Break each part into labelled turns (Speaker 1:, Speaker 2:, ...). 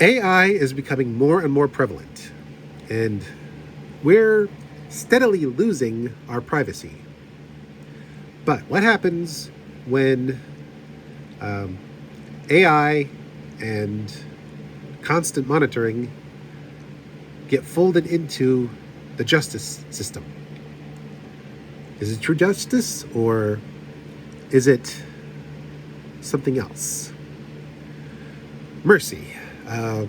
Speaker 1: AI is becoming more and more prevalent, and we're steadily losing our privacy. But what happens when AI and constant monitoring get folded into the justice system? Is it true justice, or is it something else? Mercy, a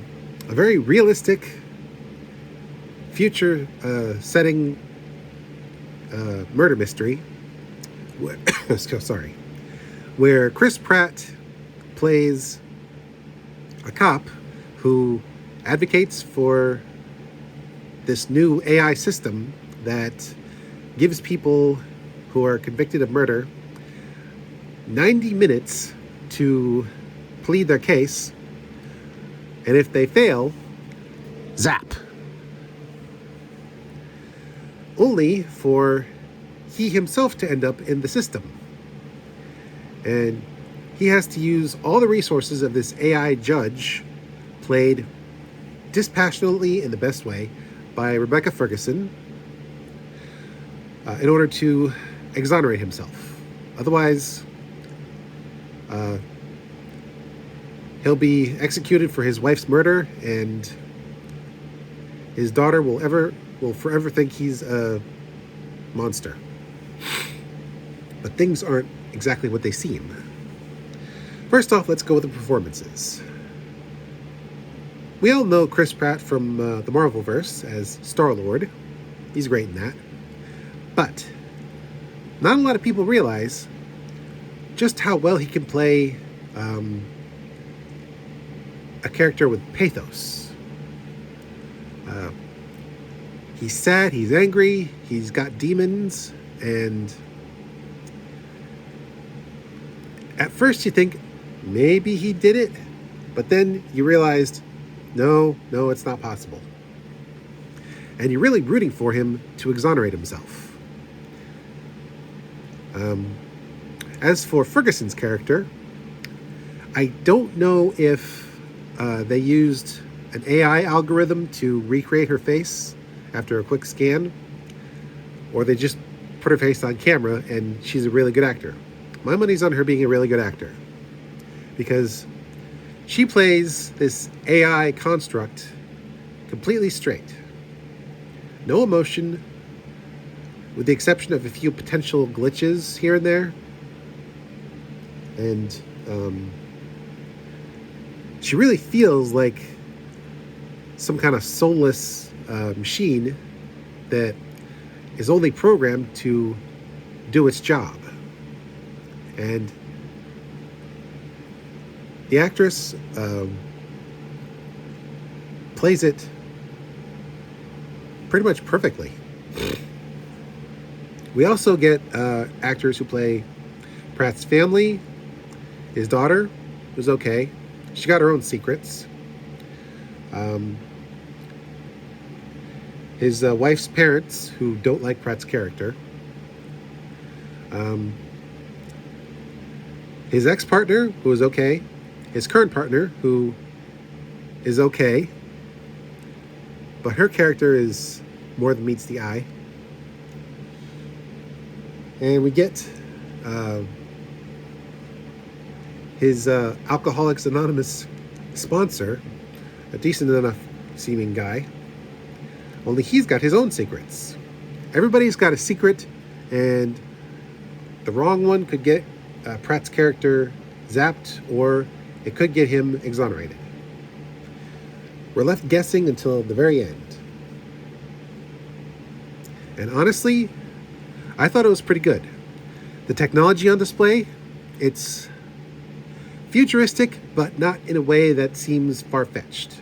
Speaker 1: very realistic future setting murder mystery. Sorry, where Chris Pratt plays a cop who advocates for this new AI system that gives people who are convicted of murder 90 minutes to plead their case, and if they fail, zap. Only for he himself to end up in the system. And he has to use all the resources of this AI judge, played dispassionately in the best way by Rebecca Ferguson, in order to exonerate himself. Otherwise, he'll be executed for his wife's murder, and his daughter will forever think he's a monster. But things aren't exactly what they seem. First off, let's go with the performances. We all know Chris Pratt from the Marvelverse as Star-Lord. He's great in that. But not a lot of people realize just how well he can play a character with pathos. He's sad, he's angry, he's got demons, and at first you think maybe he did it, but then you realized, no, it's not possible. And you're really rooting for him to exonerate himself. As for Ferguson's character, I don't know if they used an AI algorithm to recreate her face after a quick scan, or they just put her face on camera and she's a really good actor. My money's on her being a really good actor, because she plays this AI construct completely straight. No emotion, with the exception of a few potential glitches here and there. And she really feels like some kind of soulless machine that is only programmed to do its job. And the actress plays it pretty much perfectly. We also get actors who play Pratt's family. His daughter was okay. She got her own secrets. His wife's parents, who don't like Pratt's character. His ex-partner, who is okay. His current partner, who is okay. But her character is more than meets the eye. And we get his Alcoholics Anonymous sponsor, a decent enough seeming guy. Only he's got his own secrets. Everybody's got a secret, and the wrong one could get Pratt's character zapped, or it could get him exonerated. We're left guessing until the very end. And honestly, I thought it was pretty good. The technology on display, it's futuristic, but not in a way that seems far-fetched.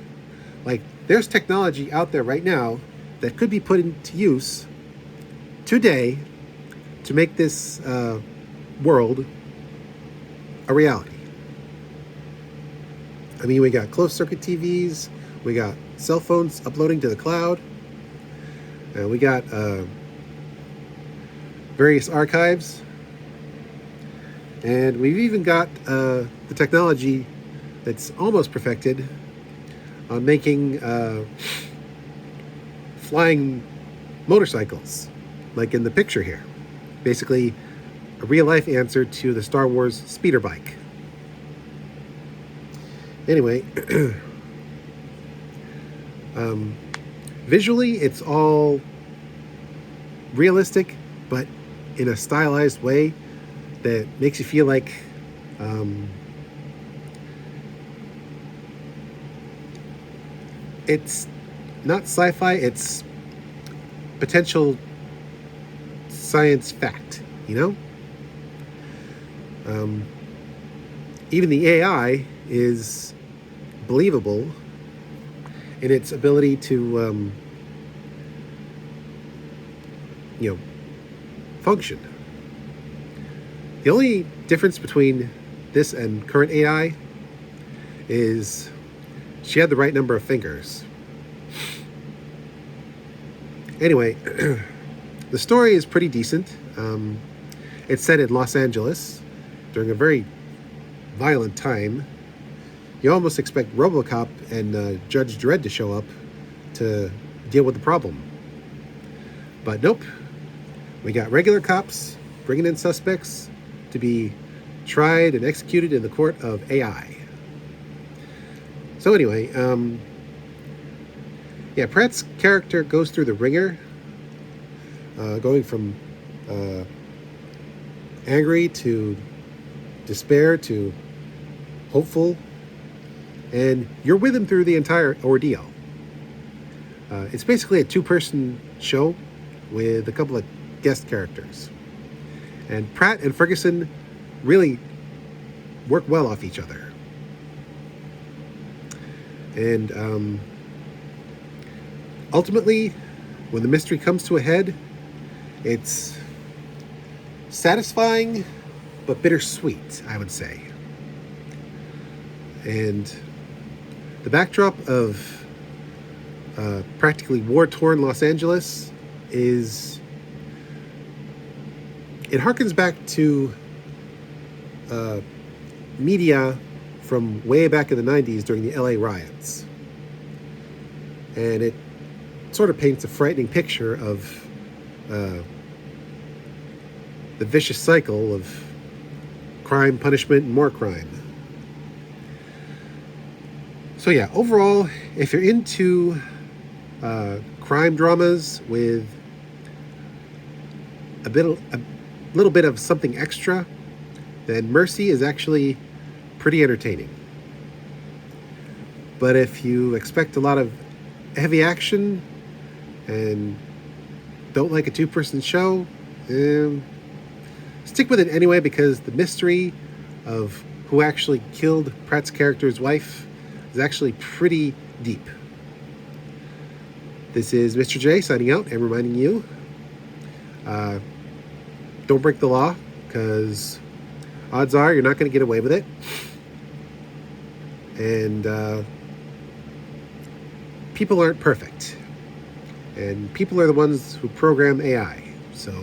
Speaker 1: Like, there's technology out there right now that could be put into use today to make this world a reality. I mean, we got closed-circuit TVs, we got cell phones uploading to the cloud, and we got various archives, and we've even got the technology that's almost perfected on making flying motorcycles, like in the picture here. Basically, a real-life answer to the Star Wars speeder bike. Anyway, visually, it's all realistic, but in a stylized way that makes you feel like it's not sci-fi, it's potential science fact, you know? Even the AI is believable in its ability to, function. The only difference between this and current AI is she had the right number of fingers. Anyway, the story is pretty decent. It's set in Los Angeles during a very violent time. You almost expect Robocop and Judge Dredd to show up to deal with the problem. But nope. We got regular cops bringing in suspects to be tried and executed in the court of AI. So anyway, Pratt's character goes through the ringer, going from angry to despair to hopeful, and you're with him through the entire ordeal. It's basically a two-person show with a couple of guest characters. And Pratt and Ferguson really work well off each other. And ultimately, when the mystery comes to a head, it's satisfying but bittersweet, I would say. And the backdrop of practically war-torn Los Angeles it harkens back to media from way back in the 90s during the LA riots. And it sort of paints a frightening picture of the vicious cycle of crime, punishment, and more crime. So yeah, overall, if you're into crime dramas with a little bit of something extra, then Mercy is actually pretty entertaining. But if you expect a lot of heavy action and don't like a two-person show, stick with it anyway, because the mystery of who actually killed Pratt's character's wife is actually pretty deep. This is Mr. J signing out and reminding you, don't break the law, because odds are you're not going to get away with it. And people aren't perfect. And people are the ones who program AI. So